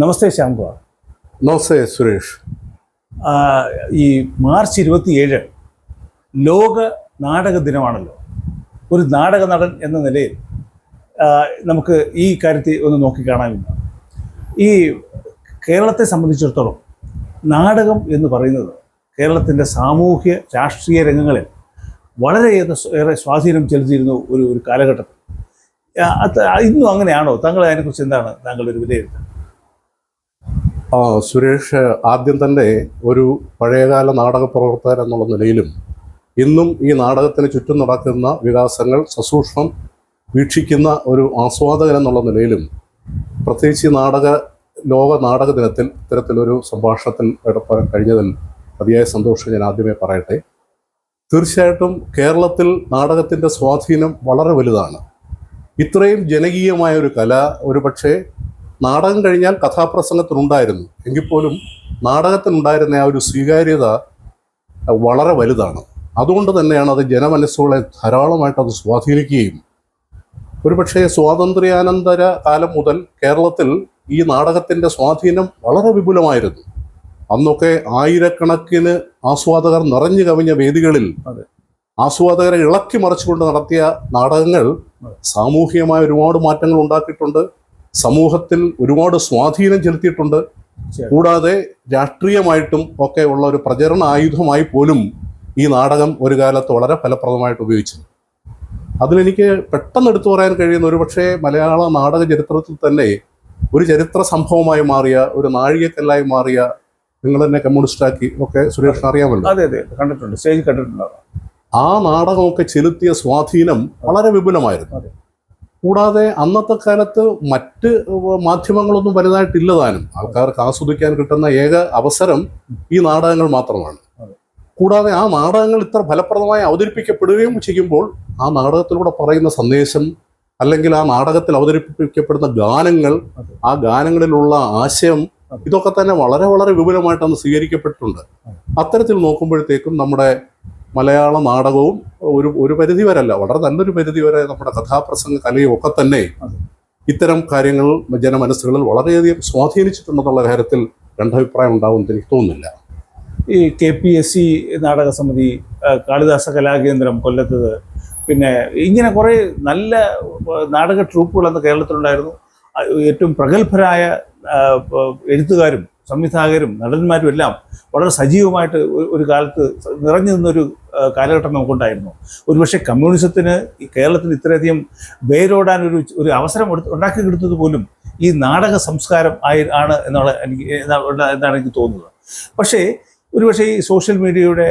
നമസ്തേ ശ്യാംകുമാർ. നമസ്തേ സുരേഷ്. ഈ മാർച്ച് 27 ലോക നാടക ദിനമാണല്ലോ. ഒരു നാടക നടൻ എന്ന നിലയിൽ നമുക്ക് ഈ കാര്യത്തെ ഒന്ന് നോക്കിക്കാണാമില്ല. ഈ കേരളത്തെ സംബന്ധിച്ചിടത്തോളം നാടകം എന്ന് പറയുന്നത് കേരളത്തിൻ്റെ സാമൂഹ്യ രാഷ്ട്രീയ രംഗങ്ങളിൽ വളരെയേറെ സ്വാധീനം ചെലുത്തിയിരുന്ന ഒരു കാലഘട്ടത്തിൽ ഇന്നും അങ്ങനെയാണോ? താങ്കൾ അതിനെക്കുറിച്ച് എന്താണ് താങ്കളുടെ ഒരു വിലയിരുത്തൽ? സുരേഷ്, ആദ്യം തന്നെ ഒരു പഴയകാല നാടക പ്രവർത്തകർ എന്നുള്ള നിലയിലും ഇന്നും ഈ നാടകത്തിന് ചുറ്റും നടക്കുന്ന വികാസങ്ങൾ സസൂക്ഷ്മം വീക്ഷിക്കുന്ന ഒരു ആസ്വാദകൻ എന്നുള്ള നിലയിലും പ്രത്യേകിച്ച് ലോക നാടക ദിനത്തിൽ ഇത്തരത്തിലൊരു സംഭാഷണത്തിൽ ഏർപ്പെടാൻ കഴിഞ്ഞതിൽ അതിയായ സന്തോഷം ഞാൻ ആദ്യമേ പറയട്ടെ. തീർച്ചയായിട്ടും കേരളത്തിൽ നാടകത്തിൻ്റെ സ്വാധീനം വളരെ വലുതാണ്. ഇത്രയും ജനകീയമായ ഒരു കല ഒരുപക്ഷെ നാടകം കഴിഞ്ഞാൽ കഥാപ്രസംഗത്തിനുണ്ടായിരുന്നു എങ്കിൽ പോലും നാടകത്തിനുണ്ടായിരുന്ന ആ ഒരു സ്വീകാര്യത വളരെ വലുതാണ്. അതുകൊണ്ട് തന്നെയാണ് അത് ജനമനസ്സുകളെ ധാരാളമായിട്ട് അത് സ്വാധീനിക്കുകയും ഒരുപക്ഷെ സ്വാതന്ത്ര്യാനന്തര കാലം മുതൽ കേരളത്തിൽ ഈ നാടകത്തിൻ്റെ സ്വാധീനം വളരെ വിപുലമായിരുന്നു. അന്നൊക്കെ ആയിരക്കണക്കിന് ആസ്വാദകർ നിറഞ്ഞു കവിഞ്ഞ വേദികളിൽ ആസ്വാദകരെ ഇളക്കി മറിച്ചുകൊണ്ട് നടത്തിയ നാടകങ്ങൾ സാമൂഹികമായ ഒരുപാട് മാറ്റങ്ങൾ ഉണ്ടാക്കിയിട്ടുണ്ട്, സമൂഹത്തിൽ ഒരുപാട് സ്വാധീനം ചെലുത്തിയിട്ടുണ്ട്. കൂടാതെ രാഷ്ട്രീയമായിട്ടും ഒക്കെ ഉള്ള ഒരു പ്രചരണ ആയുധമായി പോലും ഈ നാടകം ഒരു കാലത്ത് വളരെ ഫലപ്രദമായിട്ട് ഉപയോഗിച്ചു. അതിലെനിക്ക് പെട്ടെന്ന് എടുത്തു പറയാൻ കഴിയുന്ന ഒരുപക്ഷെ മലയാള നാടക ചരിത്രത്തിൽ തന്നെ ഒരു ചരിത്ര സംഭവമായി മാറിയ, ഒരു നാഴികക്കല്ലായി മാറിയ, നിങ്ങൾ തന്നെ കമ്മ്യൂണിസ്റ്റാക്കി ഒക്കെ സുരേഷിന് അറിയാമല്ലോ. അതെ, കണ്ടിട്ടുണ്ട്, സ്റ്റേജ് കണ്ടിട്ടുണ്ട്. ആ നാടകമൊക്കെ ചെലുത്തിയ സ്വാധീനം വളരെ വിപുലമായിരുന്നു. കൂടാതെ അന്നത്തെ കാലത്ത് മറ്റ് മാധ്യമങ്ങളൊന്നും വലുതായിട്ടില്ല താനും. ആൾക്കാർക്ക് ആസ്വദിക്കാൻ കിട്ടുന്ന ഏക അവസരം ഈ നാടകങ്ങൾ മാത്രമാണ്. കൂടാതെ ആ നാടകങ്ങൾ ഇത്ര ഫലപ്രദമായി അവതരിപ്പിക്കപ്പെടുകയും ചെയ്യുമ്പോൾ ആ നാടകത്തിലൂടെ പറയുന്ന സന്ദേശം, അല്ലെങ്കിൽ ആ നാടകത്തിൽ അവതരിപ്പിക്കപ്പെടുന്ന ഗാനങ്ങൾ, ആ ഗാനങ്ങളിലുള്ള ആശയം, ഇതൊക്കെ തന്നെ വളരെ വളരെ വിപുലമായിട്ടന്ന് സ്വീകരിക്കപ്പെട്ടിട്ടുണ്ട്. അത്തരത്തിൽ നോക്കുമ്പോഴത്തേക്കും നമ്മുടെ മലയാള നാടകവും ഒരു പരിധി വരല്ല, വളരെ നല്ലൊരു പരിധി വരെ നമ്മുടെ കഥാപ്രസംഗ കലയും ഒക്കെ തന്നെ ഇത്തരം കാര്യങ്ങൾ ജനമനസ്സുകളിൽ വളരെയധികം സ്വാധീനിച്ചിട്ടുണ്ടെന്നുള്ള കാര്യത്തിൽ രണ്ടഭിപ്രായം ഉണ്ടാവുമെന്ന് എനിക്ക് തോന്നുന്നില്ല. ഈ KPSC നാടക സമിതി, കാളിദാസ കലാകേന്ദ്രം കൊല്ലത്തത്, പിന്നെ ഇങ്ങനെ കുറേ നല്ല നാടക ട്രൂപ്പുകൾ അന്ന് കേരളത്തിലുണ്ടായിരുന്നു. ഏറ്റവും പ്രഗത്ഭരായ എഴുത്തുകാരും സംവിധായകരും നടന്മാരും എല്ലാം വളരെ സജീവമായിട്ട് ഒരു കാലത്ത് നിറഞ്ഞു നിന്നൊരു കാലഘട്ടം നമുക്കുണ്ടായിരുന്നു. ഒരുപക്ഷെ കമ്മ്യൂണിസത്തിന് ഈ കേരളത്തിൽ ഇത്രയധികം വേരോടാൻ ഒരു അവസരം ഉണ്ടാക്കി കൊടുത്തത് പോലും ഈ നാടക സംസ്കാരം ആണ് എന്നാണ് എനിക്ക് തോന്നുന്നത്. പക്ഷേ ഒരുപക്ഷെ ഈ സോഷ്യൽ മീഡിയയുടെ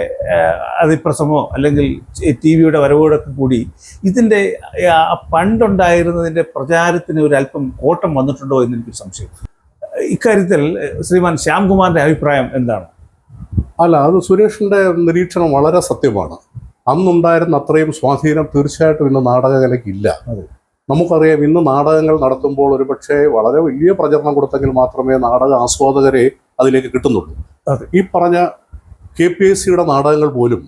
അതിപ്രസമോ അല്ലെങ്കിൽ TV-യുടെ വരവോടൊക്കെ കൂടി ഇതിൻ്റെ പണ്ടുണ്ടായിരുന്നതിൻ്റെ പ്രചാരത്തിന് ഒരു അല്പം കോട്ടം വന്നിട്ടുണ്ടോ എന്നെനിക്ക് സംശയം. ഇക്കാര്യത്തിൽ ശ്രീമാൻ ശ്യാംകുമാറിൻ്റെ അഭിപ്രായം എന്താണ്? അല്ല, അത് സുരേഷിൻ്റെ നിരീക്ഷണം വളരെ സത്യമാണ്. അന്നുണ്ടായിരുന്ന അത്രയും സ്വാധീനം തീർച്ചയായിട്ടും ഇന്ന് നാടകകലയ്ക്ക് ഇല്ല. നമുക്കറിയാം, ഇന്ന് നാടകങ്ങൾ നടത്തുമ്പോൾ ഒരുപക്ഷെ വളരെ വലിയ പ്രചരണം കൊടുത്തെങ്കിൽ മാത്രമേ നാടക ആസ്വാദകരെ അതിലേക്ക് കിട്ടുന്നുള്ളൂ. ഈ പറഞ്ഞ KPSC-യുടെ നാടകങ്ങൾ പോലും,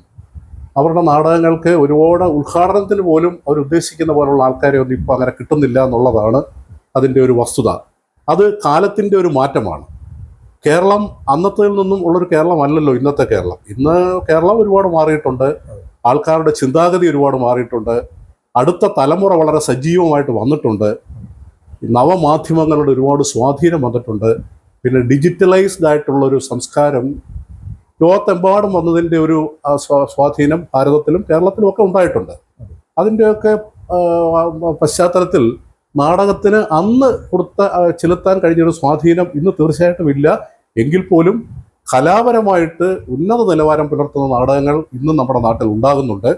അവരുടെ നാടകങ്ങൾക്ക് ഒരുപാട് ഉദ്ഘാടനത്തിന് പോലും അവർ ഉദ്ദേശിക്കുന്ന പോലുള്ള ആൾക്കാരെ ഒന്നും ഇപ്പോൾ അങ്ങനെ കിട്ടുന്നില്ല എന്നുള്ളതാണ് അതിൻ്റെ ഒരു വസ്തുത. അത് കാലത്തിൻ്റെ ഒരു മാറ്റമാണ്. കേരളം അന്നത്തേൽ നിന്നും ഉള്ളൊരു കേരളമല്ലല്ലോ ഇന്നത്തെ കേരളം. ഇന്ന് കേരളം ഒരുപാട് മാറിയിട്ടുണ്ട്, ആൾക്കാരുടെ ചിന്താഗതി ഒരുപാട് മാറിയിട്ടുണ്ട്, അടുത്ത തലമുറ വളരെ സജീവമായിട്ട് വന്നിട്ടുണ്ട്, നവമാധ്യമങ്ങളുടെ ഒരുപാട് സ്വാധീനം വന്നിട്ടുണ്ട്, പിന്നെ ഡിജിറ്റലൈസ്ഡ് ആയിട്ടുള്ളൊരു സംസ്കാരം ലോകത്തെമ്പാടും വന്നതിൻ്റെ ഒരു സ്വാധീനം ഭാരതത്തിലും കേരളത്തിലും ഒക്കെ ഉണ്ടായിട്ടുണ്ട്. അതിൻ്റെയൊക്കെ പശ്ചാത്തലത്തിൽ നാടകത്തിന് അന്ന് ചെലുത്താൻ കഴിഞ്ഞൊരു സ്വാധീനം ഇന്ന് തീർച്ചയായിട്ടും ഇല്ല. എങ്കിൽ പോലും കലാപരമായിട്ട് ഉന്നത നിലവാരം പുലർത്തുന്ന നാടകങ്ങൾ ഇന്നും നമ്മുടെ നാട്ടിൽ ഉണ്ടാകുന്നുണ്ട്.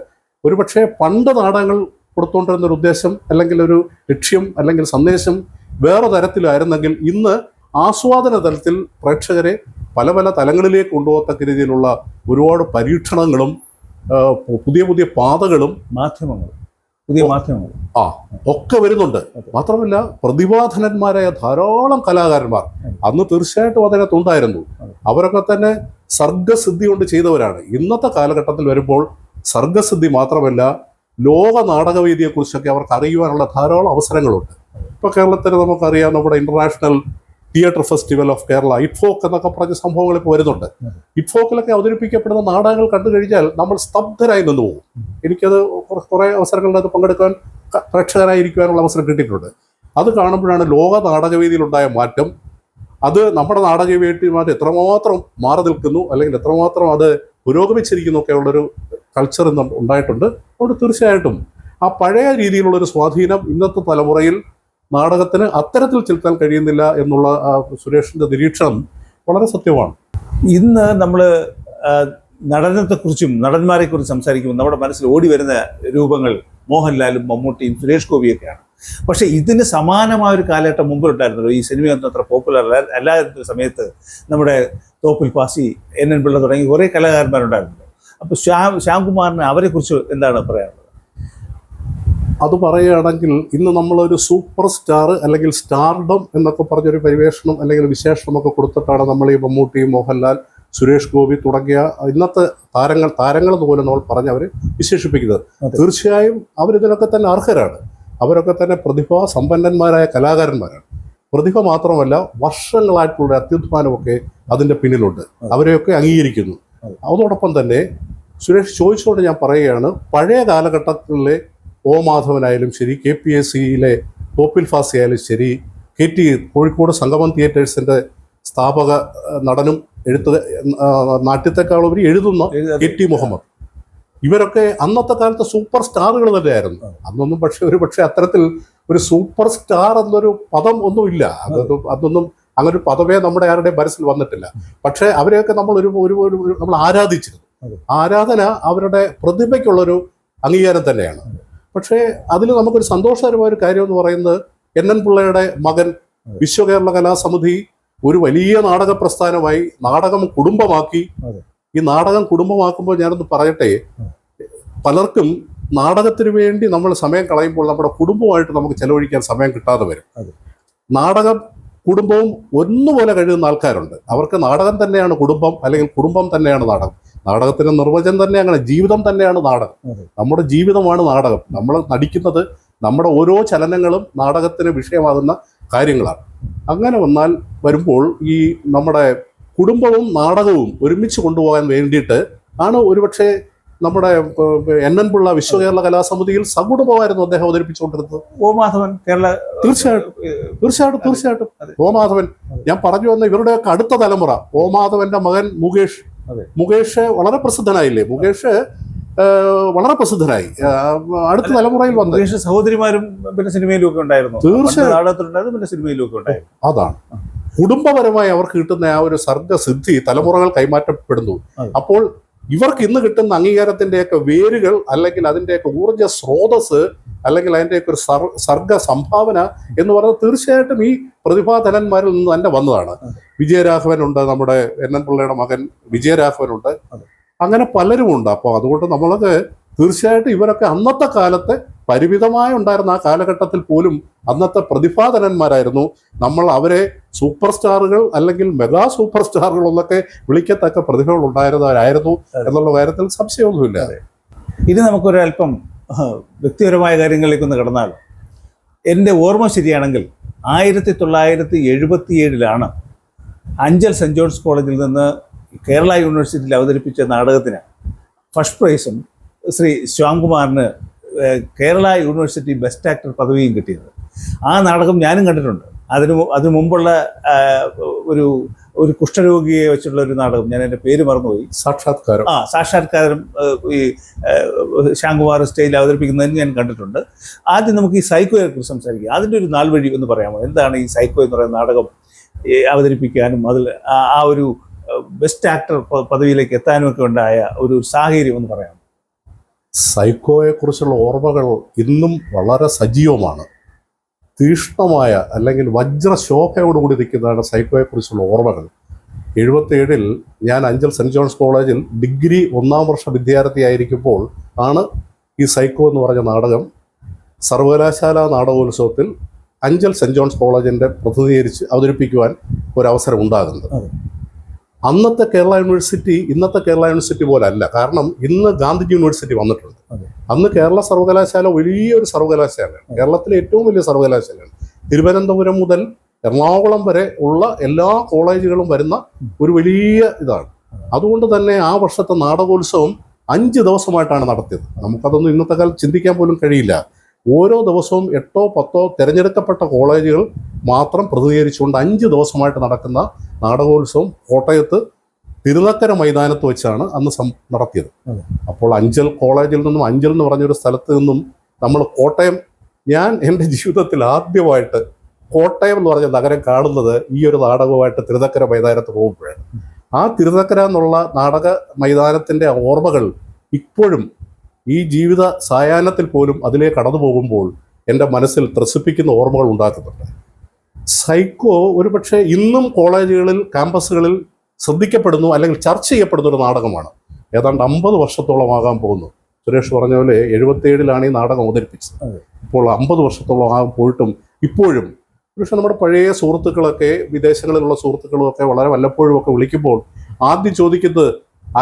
ഒരുപക്ഷെ പണ്ട് നാടകങ്ങൾ കൊടുത്തുകൊണ്ടിരുന്നൊരു ഉദ്ദേശം, അല്ലെങ്കിൽ ഒരു ലക്ഷ്യം, അല്ലെങ്കിൽ സന്ദേശം വേറെ തരത്തിലായിരുന്നെങ്കിൽ ഇന്ന് ആസ്വാദന തലത്തിൽ പ്രേക്ഷകരെ പല പല തലങ്ങളിലേക്ക് കൊണ്ടുപോകത്തക്ക രീതിയിലുള്ള ഒരുപാട് പരീക്ഷണങ്ങളും പുതിയ പുതിയ പാതകളും പുതിയ മാധ്യമങ്ങൾ ഒക്കെ വരുന്നുണ്ട്. മാത്രമല്ല, പ്രതിഭാധനന്മാരായ ധാരാളം കലാകാരന്മാർ അന്ന് തീർച്ചയായിട്ടും അതിനകത്തുണ്ടായിരുന്നു. അവരൊക്കെ തന്നെ സർഗസിദ്ധി കൊണ്ട് ചെയ്തവരാണ്. ഇന്നത്തെ കാലഘട്ടത്തിൽ വരുമ്പോൾ സർഗസിദ്ധി മാത്രമല്ല, ലോക നാടകവേദിയെക്കുറിച്ചൊക്കെ അവർക്ക് അറിയുവാനുള്ള ധാരാളം അവസരങ്ങളുണ്ട്. ഇപ്പോൾ കേരളത്തിൽ നമുക്കറിയാം, നമ്മുടെ international theatre festival of Kerala, ITFOK എന്നൊക്കെ പറഞ്ഞ സംഭവങ്ങൾ ഇപ്പോൾ വരുന്നുണ്ട്. ഇറ്റ്ഫോക്കിലൊക്കെ അവതരിപ്പിക്കപ്പെടുന്ന നാടകങ്ങൾ കണ്ടു കഴിഞ്ഞാൽ നമ്മൾ സ്തബ്ധരായി നിന്ന് പോകും. എനിക്കത് കുറേ അവസരങ്ങളിലത് പങ്കെടുക്കാൻ പ്രേക്ഷകരായിരിക്കുവാനുള്ള അവസരം കിട്ടിയിട്ടുണ്ട്. അത് കാണുമ്പോഴാണ് ലോക നാടകവേദിയിലുണ്ടായ മാറ്റം, അത് നമ്മുടെ നാടകവേദിയുമായിട്ട് എത്രമാത്രം മാറി നിൽക്കുന്നു, അല്ലെങ്കിൽ എത്രമാത്രം അത് പുരോഗമിച്ചിരിക്കുന്നു ഒക്കെ ഉള്ളൊരു കൾച്ചർ ഇന്ന് ഉണ്ടായിട്ടുണ്ട്. അതുകൊണ്ട് തീർച്ചയായിട്ടും ആ പഴയ രീതിയിലുള്ളൊരു സ്വാധീനം ഇന്നത്തെ തലമുറയിൽ നാടകത്തിന് അത്തരത്തിൽ ചെലുത്താൻ കഴിയുന്നില്ല എന്നുള്ള സുരേഷിന്റെ നിരീക്ഷണം വളരെ സത്യമാണ്. ഇന്ന് നമ്മൾ നടനത്തെക്കുറിച്ചും നടന്മാരെക്കുറിച്ചും സംസാരിക്കുമ്പോൾ നമ്മുടെ മനസ്സിൽ ഓടി വരുന്ന രൂപങ്ങൾ മോഹൻലാലും മമ്മൂട്ടിയും സുരേഷ് ഗോപിയൊക്കെയാണ്. പക്ഷേ ഇതിന് സമാനമായ ഒരു കാലഘട്ടം മുമ്പിലുണ്ടായിരുന്നല്ലോ. ഈ സിനിമയൊന്നും അത്ര പോപ്പുലർ അല്ലാതിരുന്ന സമയത്ത് നമ്മുടെ തോപ്പിൽ പാസി, NN പിള്ള തുടങ്ങി കുറേ കലാകാരന്മാരുണ്ടായിരുന്നല്ലോ. അപ്പോൾ ശ്യാംകുമാറിന് അവരെക്കുറിച്ച് എന്താണ് പറയാനുള്ളത്? അത് പറയുകയാണെങ്കിൽ ഇന്ന് നമ്മളൊരു സൂപ്പർ സ്റ്റാർ അല്ലെങ്കിൽ സ്റ്റാർഡം എന്നൊക്കെ പറഞ്ഞൊരു പരിവേഷണം അല്ലെങ്കിൽ വിശേഷണമൊക്കെ കൊടുത്തിട്ടാണ് നമ്മൾ ഈ മമ്മൂട്ടി, മോഹൻലാൽ, സുരേഷ് ഗോപി തുടങ്ങിയ ഇന്നത്തെ താരങ്ങൾ എന്ന് പോലും നമ്മൾ പറഞ്ഞവർ വിശേഷിപ്പിക്കുന്നത്. തീർച്ചയായും അവരിതിനൊക്കെ തന്നെ അർഹരാണ്. അവരൊക്കെ തന്നെ പ്രതിഭാസമ്പന്നന്മാരായ കലാകാരന്മാരാണ്. പ്രതിഭ മാത്രമല്ല, വർഷങ്ങളായിട്ടുള്ള അത്യുത്ഥാനമൊക്കെ അതിൻ്റെ പിന്നിലുണ്ട്. അവരെയൊക്കെ അംഗീകരിക്കുന്നു. അതോടൊപ്പം തന്നെ സുരേഷ് ചോദിച്ചുകൊണ്ട് ഞാൻ പറയുകയാണ്, പഴയ കാലഘട്ടത്തിലെ O. മാധവനായാലും ശരി, KPSCയിലെ തോപ്പിൽ ഫാസി ആയാലും ശരി, KT കോഴിക്കോട് സംഗമം തിയേറ്റേഴ്സിൻ്റെ സ്ഥാപക നടനും നാട്യത്തെക്കാളുപരി എഴുതുന്ന KT മുഹമ്മദ്, ഇവരൊക്കെ അന്നത്തെ കാലത്ത് സൂപ്പർ സ്റ്റാറുകൾ തന്നെയായിരുന്നു. അന്നൊന്നും പക്ഷേ അത്തരത്തിൽ ഒരു സൂപ്പർ സ്റ്റാർ എന്നൊരു പദം ഒന്നുമില്ല. അതൊന്നും അങ്ങനെ ഒരു പദമേ നമ്മുടെ ആരുടെയും മനസ്സിൽ വന്നിട്ടില്ല. പക്ഷേ അവരെയൊക്കെ നമ്മൾ നമ്മൾ ആരാധിച്ചിരുന്നു. ആരാധന അവരുടെ പ്രതിഭയ്ക്കുള്ളൊരു അംഗീകാരം തന്നെയാണ്. പക്ഷേ അതിൽ നമുക്കൊരു സന്തോഷകരമായ ഒരു കാര്യം എന്ന് പറയുന്നത്, NN പിള്ളയുടെ മകൻ വിശ്വകേരള കലാസമിതി ഒരു വലിയ നാടക പ്രസ്ഥാനമായി, നാടകം കുടുംബമാക്കി. ഈ നാടകം കുടുംബമാക്കുമ്പോൾ ഞാനൊന്ന് പറയട്ടെ, പലർക്കും നാടകത്തിന് വേണ്ടി നമ്മൾ സമയം കളയുമ്പോൾ നമ്മുടെ കുടുംബമായിട്ട് നമുക്ക് ചെലവഴിക്കാൻ സമയം കിട്ടാതെ വരും. നാടകം കുടുംബവും ഒന്നുപോലെ കഴിയുന്ന ആൾക്കാരുണ്ട്. അവർക്ക് നാടകം തന്നെയാണ് കുടുംബം, അല്ലെങ്കിൽ കുടുംബം തന്നെയാണ് നാടകം. നാടകത്തിന്റെ നിർവചനം തന്നെ അങ്ങനെ, ജീവിതം തന്നെയാണ് നാടകം. നമ്മുടെ ജീവിതമാണ് നാടകം. നമ്മൾ നടിക്കുന്നത്, നമ്മുടെ ഓരോ ചലനങ്ങളും നാടകത്തിന് വിഷയമാകുന്ന കാര്യങ്ങളാണ്. അങ്ങനെ വരുമ്പോൾ ഈ നമ്മുടെ കുടുംബവും നാടകവും ഒരുമിച്ച് കൊണ്ടുപോകാൻ വേണ്ടിയിട്ട് ആണ് ഒരുപക്ഷെ നമ്മുടെ NN പിള്ള വിശ്വകേരള കലാസമിതിയിൽ സകുടുംബമായിരുന്നു അദ്ദേഹം അവതരിപ്പിച്ചുകൊണ്ടിരുന്നത്. O. മാധവൻ കേരള തീർച്ചയായിട്ടും O. മാധവൻ, ഞാൻ പറഞ്ഞു വന്ന ഇവരുടെയൊക്കെ അടുത്ത തലമുറ, O. മാധവന്റെ മകൻ മുകേഷ് വളരെ പ്രസിദ്ധനായില്ലേ? മുകേഷ് വളരെ പ്രസിദ്ധനായി. അടുത്ത തലമുറയിൽ വന്ന സഹോദരിമാരും പിന്നെ സിനിമയിലും ഒക്കെ ഉണ്ടായിരുന്നു. തീർച്ചയായിട്ടും പിന്നെ സിനിമയിലും ഒക്കെ ഉണ്ടായിരുന്നു. അതാണ് കുടുംബപരമായി അവർക്ക് കിട്ടുന്ന ആ ഒരു സർഗസിദ്ധി തലമുറകൾ കൈമാറ്റപ്പെടുന്നു. അപ്പോൾ ഇവർക്ക് ഇന്ന് കിട്ടുന്ന അംഗീകാരത്തിന്റെയൊക്കെ വേരുകൾ, അല്ലെങ്കിൽ അതിൻ്റെയൊക്കെ ഊർജ്ജ സ്രോതസ്, അല്ലെങ്കിൽ അതിൻ്റെയൊക്കെ ഒരു സർഗ സംഭാവന എന്ന് പറയുന്നത് തീർച്ചയായിട്ടും ഈ പ്രതിഭാധനന്മാരിൽ നിന്ന് തന്നെ വന്നതാണ്. വിജയരാഘവനുണ്ട്, നമ്മുടെ NN പിള്ളയുടെ മകൻ വിജയരാഘവനുണ്ട്, അങ്ങനെ പലരുമുണ്ട്. അപ്പോൾ അതുകൊണ്ട് നമ്മളത് തീർച്ചയായിട്ടും ഇവരൊക്കെ അന്നത്തെ കാലത്തെ പരിമിതമായി ഉണ്ടായിരുന്ന ആ കാലഘട്ടത്തിൽ പോലും അന്നത്തെ പ്രതിഭാധനന്മാരായിരുന്നു. നമ്മൾ അവരെ സൂപ്പർ സ്റ്റാറുകൾ അല്ലെങ്കിൽ മെഗാ സൂപ്പർ സ്റ്റാറുകൾ എന്നൊക്കെ വിളിക്കത്തക്ക പ്രതിഭകൾ ഉണ്ടായിരുന്നവരായിരുന്നു എന്നുള്ള കാര്യത്തിൽ സംശയമൊന്നുമില്ല. ഇനി നമുക്കൊരല്പം വ്യക്തിപരമായ കാര്യങ്ങളിലേക്കൊന്ന് കടന്നാലോ? എൻ്റെ ഓർമ്മ ശരിയാണെങ്കിൽ 1977 അഞ്ചൽ സെൻറ് ജോൺസ് കോളേജിൽ നിന്ന് കേരള യൂണിവേഴ്സിറ്റിയിൽ അവതരിപ്പിച്ച നാടകത്തിന് ഫസ്റ്റ് പ്രൈസും ശ്രീ ശ്യാംകുമാറിന് കേരള യൂണിവേഴ്സിറ്റി ബെസ്റ്റ് ആക്ടർ പദവിയും കിട്ടിയത്. ആ നാടകം ഞാനും കണ്ടിട്ടുണ്ട്. അതിനു മുമ്പുള്ള ഒരു കുഷ്ഠരോഗിയെ വെച്ചുള്ള ഒരു നാടകം, ഞാൻ എൻ്റെ പേര് മറന്നുപോയി, സാക്ഷാത്കാരം ഈ ശ്യാംകുമാർ സ്റ്റേജിൽ അവതരിപ്പിക്കുന്നതിന് ഞാൻ കണ്ടിട്ടുണ്ട്. ആദ്യം നമുക്ക് ഈ സൈക്കോയെ കുറിച്ച് സംസാരിക്കാം. അതിൻ്റെ ഒരു നാൾ വഴി എന്ന് പറയാമോ? എന്താണ് ഈ സൈക്കോ എന്ന് പറയുന്ന നാടകം അവതരിപ്പിക്കാനും അതിൽ ആ ഒരു ബെസ്റ്റ് ആക്ടർ പദവിയിലേക്ക് എത്താനും ഒക്കെ ഉണ്ടായ ഒരു സാഹചര്യം എന്ന് പറയാമോ? സൈക്കോയെ കുറിച്ചുള്ള ഓർമ്മകൾ ഇന്നും വളരെ സജീവമാണ്. തീഷ്ണമായ അല്ലെങ്കിൽ വജ്രശോഭയോടുകൂടി നിൽക്കുന്നതാണ് സൈക്കോയെക്കുറിച്ചുള്ള ഓർമ്മകൾ. 77 ഞാൻ അഞ്ചൽ സെൻറ് ജോൺസ് കോളേജിൽ ഡിഗ്രി 1ാം വർഷ വിദ്യാർത്ഥിയായിരിക്കുമ്പോൾ ആണ് ഈ സൈക്കോ എന്ന് പറഞ്ഞ നാടകം സർവകലാശാല നാടകോത്സവത്തിൽ അഞ്ചൽ സെൻറ് ജോൺസ് കോളേജിൻ്റെ പ്രതിനിധീകരിച്ച് അവതരിപ്പിക്കുവാൻ ഒരവസരം ഉണ്ടാകുന്നത്. അന്നത്തെ കേരള യൂണിവേഴ്സിറ്റി ഇന്നത്തെ കേരള യൂണിവേഴ്സിറ്റി പോലെ അല്ല. കാരണം ഇന്ന് ഗാന്ധിജി യൂണിവേഴ്സിറ്റി വന്നിട്ടുണ്ട്. അന്ന് കേരള സർവകലാശാല വലിയൊരു സർവകലാശാലയാണ്, കേരളത്തിലെ ഏറ്റവും വലിയ സർവകലാശാലയാണ്. തിരുവനന്തപുരം മുതൽ എറണാകുളം വരെ ഉള്ള എല്ലാ കോളേജുകളും വരുന്ന ഒരു വലിയ ഇതാണ്. അതുകൊണ്ട് തന്നെ ആ വർഷത്തെ നാടകോത്സവം 5 ദിവസമായിട്ടാണ് നടത്തിയത്. നമുക്കതൊന്നും ഇന്നത്തെ കാലത്ത് ചിന്തിക്കാൻ പോലും കഴിയില്ല. ഓരോ ദിവസവും 8 or 10 തിരഞ്ഞെടുക്കപ്പെട്ട കോളേജുകൾ മാത്രം പ്രതിനിധീകരിച്ചുകൊണ്ട് 5 ദിവസമായിട്ട് നടക്കുന്ന നാടകോത്സവം കോട്ടയത്ത് തിരുനക്കര മൈതാനത്ത് വെച്ചാണ് അന്ന് നടത്തിയത്. അപ്പോൾ അഞ്ചൽ കോളേജിൽ നിന്നും, അഞ്ചൽ എന്ന് പറഞ്ഞൊരു സ്ഥലത്ത് നിന്നും നമ്മൾ കോട്ടയം, ഞാൻ എൻ്റെ ജീവിതത്തിൽ ആദ്യമായിട്ട് കോട്ടയം എന്ന് പറഞ്ഞ നഗരം കാണുന്നത് ഈ ഒരു നാടകവുമായിട്ട് തിരുനക്കര മൈതാനത്ത് പോകുമ്പോഴാണ്. ആ തിരുനക്കര എന്നുള്ള നാടക മൈതാനത്തിൻ്റെ ഓർമ്മകൾ ഇപ്പോഴും ഈ ജീവിത സായാഹ്നത്തിൽ പോലും അതിലേക്ക് കടന്നു പോകുമ്പോൾ എൻ്റെ മനസ്സിൽ ത്രസിപ്പിക്കുന്ന ഓർമ്മകൾ ഉണ്ടാക്കുന്നുണ്ട്. സൈക്കോ ഒരുപക്ഷെ ഇന്നും കോളേജുകളിൽ, ക്യാമ്പസുകളിൽ ശ്രദ്ധിക്കപ്പെടുന്നു അല്ലെങ്കിൽ ചർച്ച ചെയ്യപ്പെടുന്ന ഒരു നാടകമാണ്. ഏതാണ്ട് 50 വർഷത്തോളം ആകാൻ പോകുന്നു. സുരേഷ് പറഞ്ഞ പോലെ 77-ലാണ് ഈ നാടകം അവതരിപ്പിച്ചത്. ഇപ്പോൾ 50 വർഷത്തോളം ആകാൻ പോയിട്ടും ഇപ്പോഴും പക്ഷെ നമ്മുടെ പഴയ സുഹൃത്തുക്കളൊക്കെ, വിദേശങ്ങളിലുള്ള സുഹൃത്തുക്കളൊക്കെ വളരെ വല്ലപ്പോഴും ഒക്കെ വിളിക്കുമ്പോൾ ആദ്യം ചോദിക്കുന്നത്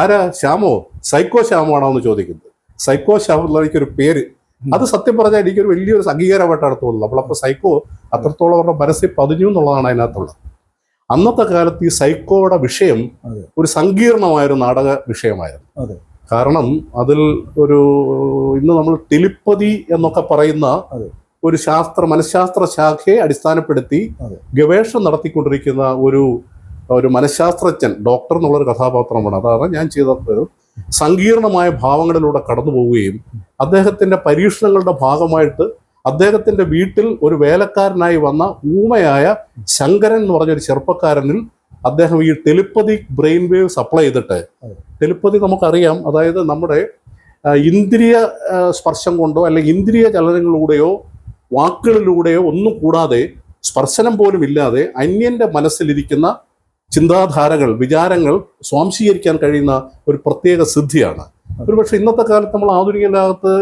ആരാ, ശ്യാമോ, സൈക്കോ ശ്യാമോ ആണോ എന്ന് ചോദിക്കുന്നത്. സൈക്കോ ശ്യാമോ എന്നുള്ള എനിക്കൊരു പേര്, അത് സത്യം പറഞ്ഞാൽ എനിക്കൊരു വലിയൊരു അംഗീകാരമായിട്ടാണ് തോന്നുന്നത്. നമ്മളപ്പോൾ സൈക്കോ അത്രത്തോളം അവരുടെ മനസ്സിൽ പതിഞ്ഞു എന്നുള്ളതാണ് അതിനകത്തുള്ളത്. അന്നത്തെ കാലത്ത് ഈ സൈക്കോയുടെ വിഷയം ഒരു സങ്കീർണമായൊരു നാടക വിഷയമായിരുന്നു. കാരണം അതിൽ ഒരു ഇന്ന് നമ്മൾ ടെലിപ്പതി എന്നൊക്കെ പറയുന്ന ഒരു മനഃശാസ്ത്ര ശാഖയെ അടിസ്ഥാനപ്പെടുത്തി ഗവേഷണം നടത്തിക്കൊണ്ടിരിക്കുന്ന ഒരു മനഃശാസ്ത്രജ്ഞൻ, ഡോക്ടർ എന്നുള്ളൊരു കഥാപാത്രമാണ്. അതാണ് ഞാൻ ചെയ്തത്. സങ്കീർണമായ ഭാവങ്ങളിലൂടെ കടന്നു പോവുകയും അദ്ദേഹത്തിന്റെ പരീക്ഷണങ്ങളുടെ ഭാഗമായിട്ട് അദ്ദേഹത്തിന്റെ വീട്ടിൽ ഒരു വേലക്കാരനായി വന്ന ഊമയായ ശങ്കരൻ എന്ന് പറഞ്ഞൊരു ചെറുപ്പക്കാരനിൽ അദ്ദേഹം ഈ ടെലിപ്പതിക് ബ്രെയിൻ വേവ് സപ്ലൈ ചെയ്തിട്ട്, ടെലിപ്പതി നമുക്കറിയാം, അതായത് നമ്മുടെ ഇന്ദ്രിയ സ്പർശം കൊണ്ടോ അല്ലെങ്കിൽ ഇന്ദ്രിയ ചലനങ്ങളിലൂടെയോ വാക്കുകളിലൂടെയോ ഒന്നും കൂടാതെ, സ്പർശനം പോലും ഇല്ലാതെ അന്യന്റെ മനസ്സിലിരിക്കുന്ന ചിന്താധാരകൾ, വിചാരങ്ങൾ സ്വാംശീകരിക്കാൻ കഴിയുന്ന ഒരു പ്രത്യേക സിദ്ധിയാണ്. ഒരുപക്ഷെ ഇന്നത്തെ കാലത്ത് നമ്മൾ ആധുനിക കാലത്ത്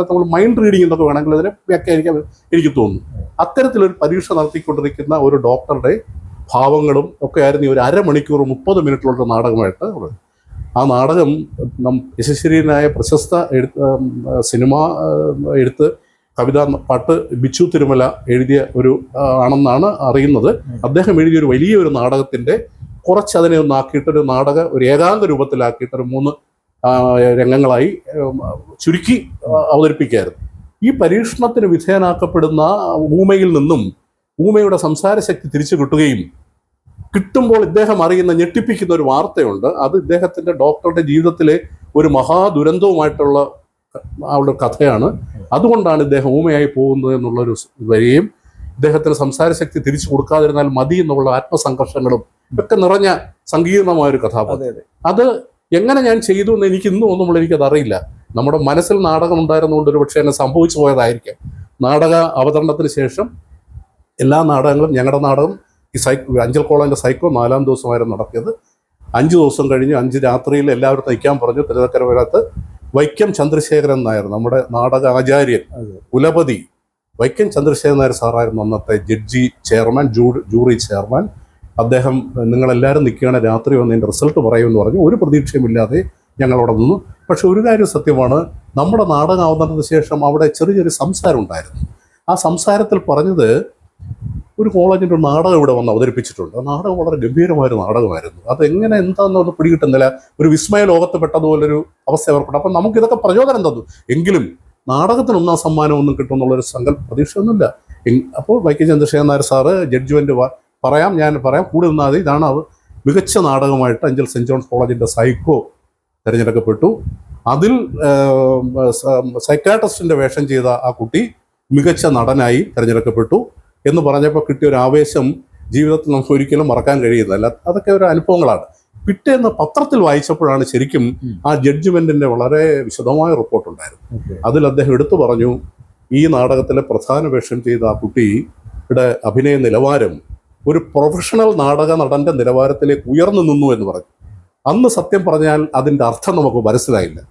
നമ്മൾ മൈൻഡ് റീഡിംഗ് എന്നൊക്കെ വേണമെങ്കിൽ അതിനെ വ്യാഖ്യാനിക്കാൻ എനിക്ക് തോന്നുന്നു. അത്തരത്തിലൊരു പരീക്ഷ നടത്തിക്കൊണ്ടിരിക്കുന്ന ഒരു ഡോക്ടറുടെ ഭാവങ്ങളും ഒക്കെ ആയിരുന്നു ഈ ഒരു 1/2 മണിക്കൂർ 30 മിനിറ്റുള്ള നാടകമായിട്ട്. ആ നാടകം യശസ്വരീനായ പ്രശസ്ത സിനിമ എഴുത്ത്, കവിതാ പാട്ട് ബിച്ചു തിരുമല എഴുതിയ ആണെന്നാണ് അറിയുന്നത്. അദ്ദേഹം എഴുതിയൊരു വലിയൊരു നാടകത്തിൻ്റെ കുറച്ചതിനെ ഒന്നാക്കിയിട്ടൊരു ഒരു ഏകാംഗ രൂപത്തിലാക്കിയിട്ടൊരു 3 രംഗങ്ങളായി ചുരുക്കി അവതരിപ്പിക്കുകയായിരുന്നു. ഈ പരീക്ഷണത്തിന് വിധേയനാക്കപ്പെടുന്ന ഊമയിൽ നിന്നും ഊമയുടെ സംസാരശക്തി തിരിച്ചു കിട്ടുമ്പോൾ ഇദ്ദേഹം അറിയുന്ന ഞെട്ടിപ്പിക്കുന്ന ഒരു വാർത്തയുണ്ട്. അത് ഇദ്ദേഹത്തിൻ്റെ ഡോക്ടറുടെ ജീവിതത്തിലെ ഒരു മഹാദുരന്തവുമായിട്ടുള്ള അവളുടെ കഥയാണ്. അതുകൊണ്ടാണ് ഇദ്ദേഹം ഊമയായി പോകുന്നത് എന്നുള്ളൊരു വരെയും ഇദ്ദേഹത്തിന് സംസാരശക്തി തിരിച്ചു കൊടുക്കാതിരുന്നാൽ മതി എന്നുള്ള ആത്മസംഘർഷങ്ങളും ഒക്കെ നിറഞ്ഞ സങ്കീർണമായൊരു കഥാപാത്രം. അത് എങ്ങനെ ഞാൻ ചെയ്തു എന്ന് എനിക്ക് ഇന്നും ഒന്നും എനിക്കത് അറിയില്ല. നമ്മുടെ മനസ്സിൽ നാടകം ഉണ്ടായിരുന്നുകൊണ്ട് ഒരു പക്ഷേ എന്നെ സംഭവിച്ചു പോയതായിരിക്കാം. നാടക അവതരണത്തിന് ശേഷം എല്ലാ നാടകങ്ങളും, ഞങ്ങളുടെ നാടകം ഈ അഞ്ചൽ കോളേജിൻ്റെ സൈക്കോ 4-ാം ദിവസമായിരുന്നു നടത്തിയത്. 5 ദിവസം കഴിഞ്ഞ് 5 രാത്രിയിൽ എല്ലാവരും തയ്ക്കാൻ പറഞ്ഞു. തിരുനക്കരവരത്ത് വൈക്കം ചന്ദ്രശേഖരൻ നായർ, നമ്മുടെ നാടക ആചാര്യൻ, കുലപതി വൈക്കം ചന്ദ്രശേഖരൻ നായർ സാറായിരുന്നു അന്നത്തെ ജഡ്ജി ചെയർമാൻ, ജൂറി ചെയർമാൻ. അദ്ദേഹം നിങ്ങളെല്ലാവരും നിൽക്കുകയാണ്, രാത്രി വന്നതിൻ്റെ റിസൾട്ട് പറയുമെന്ന് പറഞ്ഞു. ഒരു പ്രതീക്ഷയുമില്ലാതെ ഞങ്ങളവിടെ നിന്നു. പക്ഷെ ഒരു കാര്യം സത്യമാണ്, നമ്മുടെ നാടകം അവതരണത്തിന് ശേഷം അവിടെ ചെറിയൊരു സംസാരം ഉണ്ടായിരുന്നു. ആ സംസാരത്തിൽ പറഞ്ഞത് ഒരു കോളേജിൻ്റെ ഒരു നാടകം ഇവിടെ വന്ന് അവതരിപ്പിച്ചിട്ടുണ്ട്. ആ നാടകം വളരെ ഗംഭീരമായൊരു നാടകമായിരുന്നു. അതെങ്ങനെ എന്താണെന്ന് പിടികിട്ടുന്നില്ല. ഒരു വിസ്മയ ലോകത്ത് പെട്ടതുപോലൊരു അവസ്ഥ അവർക്കുണ്ട്. അപ്പം നമുക്കിതൊക്കെ പ്രചോദനം തന്നു. എങ്കിലും നാടകത്തിന് 1-ാം സമ്മാനം ഒന്നും കിട്ടുമെന്നുള്ളൊരു പ്രതീക്ഷയൊന്നുമില്ല. അപ്പോൾ വൈക്കം ചന്ദ്രശേഖരൻ നായർ സാറ് ജഡ്ജ്മെൻറ്റ് ഞാൻ പറയാം, കൂടെ നിന്നാൽ ഇതാണ് മികച്ച നാടകമായിട്ട് അഞ്ചൽ സെൻറ് ജോൺസ് കോളേജിൻ്റെ സൈക്കോ തിരഞ്ഞെടുക്കപ്പെട്ടു. അതിൽ സൈക്കാട്രിസ്റ്റിൻ്റെ വേഷം ചെയ്ത ആ കുട്ടി മികച്ച നടനായി തിരഞ്ഞെടുക്കപ്പെട്ടു എന്ന് പറഞ്ഞപ്പോൾ കിട്ടിയ ഒരു ആവേശം ജീവിതത്തിൽ നമുക്ക് ഒരിക്കലും മറക്കാൻ കഴിയുന്നില്ല. അതൊക്കെ ഒരു അനുഭവങ്ങളാണ്. പിറ്റേന്ന് പത്രത്തിൽ വായിച്ചപ്പോഴാണ് ശരിക്കും ആ ജഡ്ജ്മെൻറ്റിൻ്റെ വളരെ വിശദമായ റിപ്പോർട്ടുണ്ടായിരുന്നു. അതിൽ അദ്ദേഹം എടുത്തു പറഞ്ഞു, ഈ നാടകത്തിലെ പ്രധാന വേഷം ചെയ്ത ആ കുട്ടിയുടെ അഭിനയ നിലവാരം ഒരു പ്രൊഫഷണൽ നാടക നടൻ്റെ നിലവാരത്തിലേക്ക് ഉയർന്നു നിന്നു എന്ന് പറഞ്ഞു. അന്ന് സത്യം പറഞ്ഞാൽ അതിൻ്റെ അർത്ഥം നമുക്ക് മനസ്സിലായില്ല.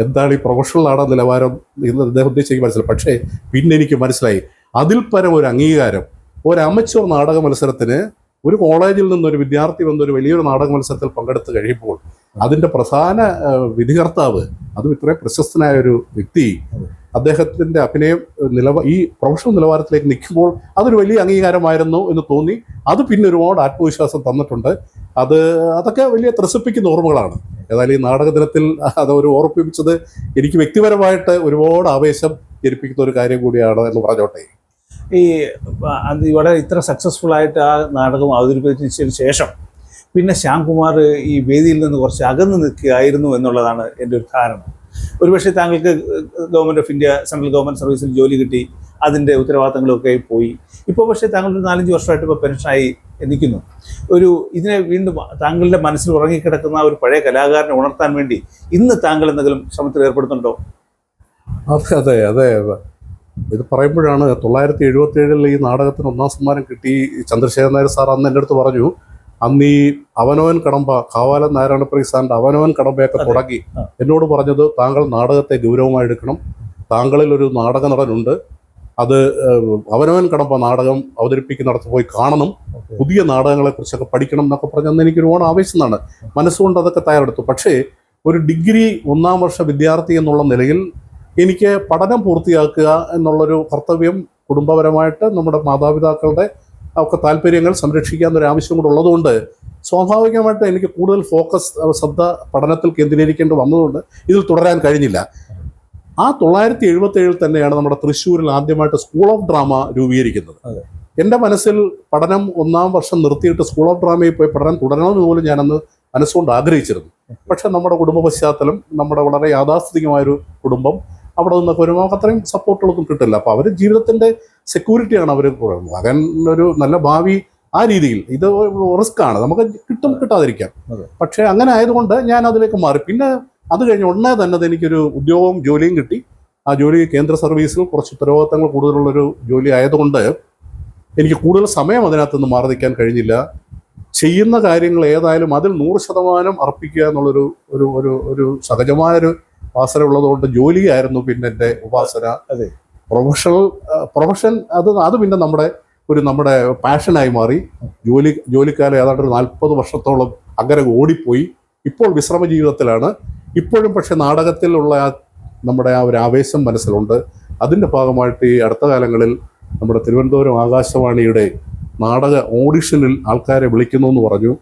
എന്താണ് ഈ പ്രൊഫഷണൽ നാടക നിലവാരം എന്ന് അദ്ദേഹം ഉദ്ദേശിച്ച് മനസ്സിലായി. പക്ഷേ പിന്നെ എനിക്ക് മനസ്സിലായി, അതിൽ പരം ഒരു അംഗീകാരം ഒരു അമച്വർ നാടക മത്സരത്തിന് ഒരു കോളേജിൽ നിന്നൊരു വിദ്യാർത്ഥി വന്നൊരു വലിയൊരു നാടക മത്സരത്തിൽ പങ്കെടുത്ത് കഴിയുമ്പോൾ അതിൻ്റെ പ്രധാന വിധികർത്താവ്, അതും ഇത്രയും പ്രശസ്തനായ ഒരു വ്യക്തി, അദ്ദേഹത്തിൻ്റെ അഭിനയം ഈ പ്രൊഫഷണൽ നിലവാരത്തിലേക്ക് നിൽക്കുമ്പോൾ അതൊരു വലിയ അംഗീകാരമായിരുന്നു എന്ന് തോന്നി. അത് പിന്നെ ഒരുപാട് ആത്മവിശ്വാസം തന്നിട്ടുണ്ട്. അതൊക്കെ വലിയ ത്രസിപ്പിക്കുന്ന ഓർമ്മകളാണ്. ഏതായാലും ഈ നാടക ദിനത്തിൽ അതൊരു ഓർമ്മിപ്പിച്ചത് എനിക്ക് വ്യക്തിപരമായിട്ട് ഒരുപാട് ആവേശം ജനിപ്പിക്കുന്ന ഒരു കാര്യം കൂടിയാണ് എന്ന് പറഞ്ഞോട്ടെ. ഇവിടെ ഇത്ര സക്സസ്ഫുൾ ആയിട്ട് ആ നാടകം അവതരിപ്പിച്ചതിന് ശേഷം പിന്നെ ശ്യാംകുമാർ ഈ വേദിയിൽ നിന്ന് കുറച്ച് അകന്നു നിൽക്കുകയായിരുന്നു എന്നുള്ളതാണ് എൻ്റെ ഒരു ധാരണ. ഒരുപക്ഷെ താങ്കൾക്ക് government of India central government സർവീസിൽ ജോലി കിട്ടി, അതിൻ്റെ ഉത്തരവാദിത്തങ്ങളൊക്കെ പോയി. ഇപ്പോൾ പക്ഷേ താങ്കളൊരു 4-5 വർഷമായിട്ട് ഇപ്പോൾ പെൻഷനായി നിൽക്കുന്നു. ഇതിനെ വീണ്ടും താങ്കളുടെ മനസ്സിൽ ഉറങ്ങിക്കിടക്കുന്ന ഒരു പഴയ കലാകാരനെ ഉണർത്താൻ വേണ്ടി ഇന്ന് താങ്കൾ എന്തെങ്കിലും ശ്രമത്തിൽ ഏർപ്പെടുന്നുണ്ടോ? അതെ അതെ അതെ ഇത് പറയുമ്പോഴാണ് 1977 ഈ നാടകത്തിന് 1ാം സമ്മാനം കിട്ടി. ചന്ദ്രശേഖരൻ നായർ സാർ അന്ന് എൻ്റെ അടുത്ത് പറഞ്ഞു, അന്ന് ഈ അവനവൻ കടമ്പ കാവാലൻ നാരായണപ്രിയ സാറിൻ്റെ അവനവൻ കടമ്പയൊക്കെ തുടങ്ങി എന്നോട് പറഞ്ഞത്, താങ്കൾ നാടകത്തെ ഗൗരവമായി എടുക്കണം, താങ്കളിൽ ഒരു നാടക നടനുണ്ട്, അത് അവനവൻ കടമ്പ നാടകം അവതരിപ്പിക്കുന്നിടത്ത് പോയി കാണണം, പുതിയ നാടകങ്ങളെക്കുറിച്ചൊക്കെ പഠിക്കണം എന്നൊക്കെ പറഞ്ഞ് എനിക്ക് ഒരുപാട് ആവേശമാണ്. മനസ്സുകൊണ്ട് അതൊക്കെ തയ്യാറെടുത്തു. പക്ഷേ ഒരു ഡിഗ്രി 1ാം വർഷ വിദ്യാർത്ഥി എന്നുള്ള നിലയിൽ എനിക്ക് പഠനം പൂർത്തിയാക്കുക എന്നുള്ളൊരു കർത്തവ്യം കുടുംബപരമായിട്ട് നമ്മുടെ മാതാപിതാക്കളുടെ ഒക്കെ താല്പര്യങ്ങൾ സംരക്ഷിക്കാൻ ഒരു ആവശ്യം കൂടെ ഉള്ളതുകൊണ്ട് സ്വാഭാവികമായിട്ട് എനിക്ക് കൂടുതൽ ശ്രദ്ധ പഠനത്തിൽ കേന്ദ്രീകരിക്കേണ്ടി വന്നതുകൊണ്ട് ഇതിൽ തുടരാൻ കഴിഞ്ഞില്ല. ആ 1977 തന്നെയാണ് നമ്മുടെ തൃശ്ശൂരിൽ ആദ്യമായിട്ട് സ്കൂൾ ഓഫ് ഡ്രാമ രൂപീകരിക്കുന്നത്. എൻ്റെ മനസ്സിൽ പഠനം 1ാം വർഷം നിർത്തിയിട്ട് സ്കൂൾ ഓഫ് ഡ്രാമയിൽ പോയി പഠനം തുടരണമെന്ന് പോലും ഞാനന്ന് മനസ്സുകൊണ്ട് ആഗ്രഹിച്ചിരുന്നു. പക്ഷെ നമ്മുടെ കുടുംബ പശ്ചാത്തലം, നമ്മുടെ വളരെ യാഥാസ്ഥിതികമായൊരു കുടുംബം, അവിടെ നിന്നൊക്കെ വരുമ്പോൾ അത്രയും സപ്പോർട്ടുകളൊന്നും കിട്ടില്ല. അപ്പോൾ അവർ ജീവിതത്തിൻ്റെ സെക്യൂരിറ്റിയാണ് അവർ. മകൻ ഒരു നല്ല ഭാവി ആ രീതിയിൽ, ഇത് റിസ്ക്കാണ്, നമുക്ക് കിട്ടാതിരിക്കാം. പക്ഷേ അങ്ങനെ ആയതുകൊണ്ട് ഞാൻ അതിലേക്ക് മാറി. പിന്നെ അത് കഴിഞ്ഞ് ഉടനെ തന്നെ എനിക്കൊരു ഉദ്യോഗവും ജോലിയും കിട്ടി. ആ ജോലി കേന്ദ്ര സർവീസിൽ കുറച്ച് ഉത്തരവാദിത്തങ്ങൾ കൂടുതലുള്ളൊരു ജോലി ആയതുകൊണ്ട് എനിക്ക് കൂടുതൽ സമയം അതിനകത്ത് നിന്ന് മാറി നിൽക്കാൻ കഴിഞ്ഞില്ല. ചെയ്യുന്ന കാര്യങ്ങൾ ഏതായാലും അതിൽ 100% അർപ്പിക്കുക എന്നുള്ളൊരു ഒരു ഒരു ഒരു സഹജമായൊരു വാസന ഉള്ളതുകൊണ്ട് ജോലിയായിരുന്നു പിന്നെ എൻ്റെ ഉപാസന. പ്രൊഫഷൻ അത് പിന്നെ നമ്മുടെ പാഷനായി മാറി. ജോലിക്കാലം ഏതാണ്ട് ഒരു 40 വർഷത്തോളം അങ്ങനെ ഓടിപ്പോയി. ഇപ്പോൾ വിശ്രമ ജീവിതത്തിലാണ്. ഇപ്പോഴും പക്ഷെ നാടകത്തിലുള്ള നമ്മുടെ ആ ഒരു ആവേശം മനസ്സിലുണ്ട്. അതിൻ്റെ ഭാഗമായിട്ട് ഈ അടുത്ത കാലങ്ങളിൽ നമ്മുടെ തിരുവനന്തപുരം ആകാശവാണിയുടെ നാടക ഓഡിഷനിൽ ആൾക്കാരെ വിളിക്കുന്നു എന്ന് പറഞ്ഞു.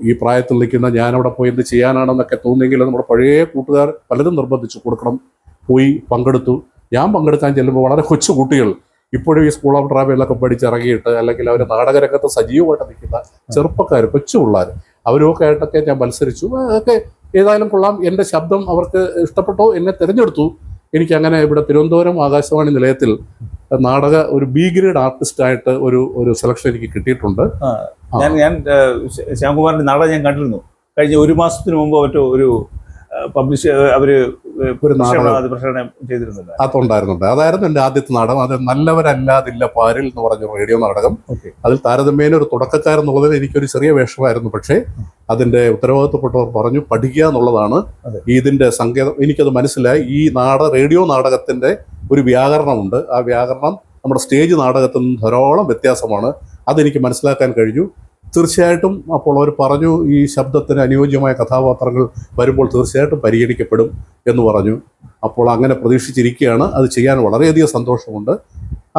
ഈ പ്രായത്തിൽ നിൽക്കുന്ന ഞാനവിടെ പോയി എന്ത് ചെയ്യാനാണെന്നൊക്കെ തോന്നിയെങ്കിൽ നമ്മുടെ പഴയ കൂട്ടുകാർ പലരും നിർബന്ധിച്ചു കൊടുക്കണം. പോയി പങ്കെടുത്തു. ഞാൻ പങ്കെടുക്കാൻ ചെല്ലുമ്പോൾ വളരെ കൊച്ചു കുട്ടികൾ, ഇപ്പോഴും ഈ സ്കൂൾ ഓഫ് ഡ്രാമയിലൊക്കെ പഠിച്ചിറങ്ങിയിട്ട് അല്ലെങ്കിൽ അവർ നാടകരംഗത്ത് സജീവമായിട്ട് നിൽക്കുന്ന ചെറുപ്പക്കാർ, കൊച്ചു പിള്ളേർ, അവരുമൊക്കെ ആയിട്ടൊക്കെ ഞാൻ മത്സരിച്ചു. അതൊക്കെ ഏതായാലും കൊള്ളാം. എൻ്റെ ശബ്ദം അവർക്ക് ഇഷ്ടപ്പെട്ടോ, എന്നെ തിരഞ്ഞെടുത്തു. എനിക്കങ്ങനെ ഇവിടെ തിരുവനന്തപുരം ആകാശവാണി നിലയത്തിൽ ഒരു ബി ഗ്രേഡ് ആർട്ടിസ്റ്റായിട്ട് ഒരു സെലക്ഷൻ എനിക്ക് കിട്ടിയിട്ടുണ്ട്. ഞാൻ ശ്യാംകുമാറിന്റെ നാടകം ഞാൻ കണ്ടിരുന്നു. കഴിഞ്ഞ 1 മാസത്തിന് മുമ്പ് ഒരു പബ്ലിഷ് അവര് ഒരു പ്രക്ഷേപണം ചെയ്തിരുന്നില്ല. അതുണ്ടായിരുന്നുണ്ട്. അതായിരുന്നു എൻ്റെ ആദ്യത്തെ നാടകം. അത് നല്ലവരല്ലാതില്ല പാരിൽ എന്ന് പറഞ്ഞ റേഡിയോ നാടകം. അതിൽ താരതമ്യേന ഒരു തുടക്കക്കാരെന്നുള്ളതിൽ എനിക്കൊരു ചെറിയ വേഷമായിരുന്നു. പക്ഷേ അതിൻ്റെ ഉത്തരവാദിത്തപ്പെട്ടവർ പറഞ്ഞു പഠിക്കുക എന്നുള്ളതാണ് ഇതിൻ്റെ സങ്കേതം. എനിക്കത് മനസ്സിലായി. ഈ റേഡിയോ നാടകത്തിൻ്റെ ഒരു വ്യാകരണമുണ്ട്. ആ വ്യാകരണം നമ്മുടെ സ്റ്റേജ് നാടകത്തിൽ നിന്ന് ധാരാളം വ്യത്യാസമാണ്. അതെനിക്ക് മനസ്സിലാക്കാൻ കഴിഞ്ഞു. തീർച്ചയായിട്ടും അപ്പോൾ അവർ പറഞ്ഞു, ഈ ശബ്ദത്തിന് അനുയോജ്യമായ കഥാപാത്രങ്ങൾ വരുമ്പോൾ തീർച്ചയായിട്ടും പരിഗണിക്കപ്പെടും എന്ന് പറഞ്ഞു. അപ്പോൾ അങ്ങനെ പ്രതീക്ഷിച്ചിരിക്കുകയാണ്. അത് ചെയ്യാൻ വളരെയധികം സന്തോഷമുണ്ട്.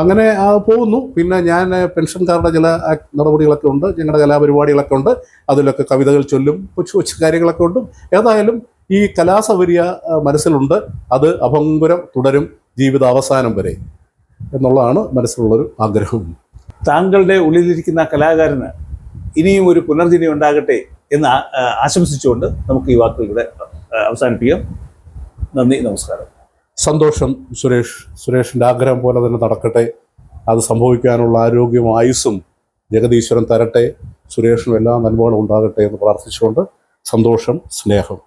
അങ്ങനെ പോകുന്നു. പിന്നെ ഞാൻ പെൻഷൻകാരുടെ ചില നടപടികളൊക്കെ ഉണ്ട്, ഞങ്ങളുടെ കലാപരിപാടികളൊക്കെ ഉണ്ട്. അതിലൊക്കെ കവിതകൾ ചൊല്ലും, കൊച്ചു കാര്യങ്ങളൊക്കെ ഉണ്ട്. ഏതായാലും ഈ കലാസൗകര്യ മനസ്സിലുണ്ട്. അത് അഭംഗുരം തുടരും ജീവിതാവസാനം വരെ എന്നുള്ളതാണ് മനസ്സിലുള്ളൊരു ആഗ്രഹം. താങ്കളുടെ ഉള്ളിലിരിക്കുന്ന കലാകാരന് ഇനിയും ഒരു പുനർജനി ഉണ്ടാകട്ടെ എന്ന് ആശംസിച്ചുകൊണ്ട് നമുക്ക് ഈ വാക്കുകളിലൂടെ അവസാനിപ്പിക്കാം. നന്ദി, നമസ്കാരം. സന്തോഷം സുരേഷിൻ്റെ ആഗ്രഹം പോലെ തന്നെ നടക്കട്ടെ. അത് സംഭവിക്കാനുള്ള ആരോഗ്യവും ആയുസ്സും ജഗദീശ്വരൻ തരട്ടെ. സുരേഷിനും എല്ലാ നന്മകളും ഉണ്ടാകട്ടെ എന്ന് പ്രാർത്ഥിച്ചുകൊണ്ട് സന്തോഷം, സ്നേഹം.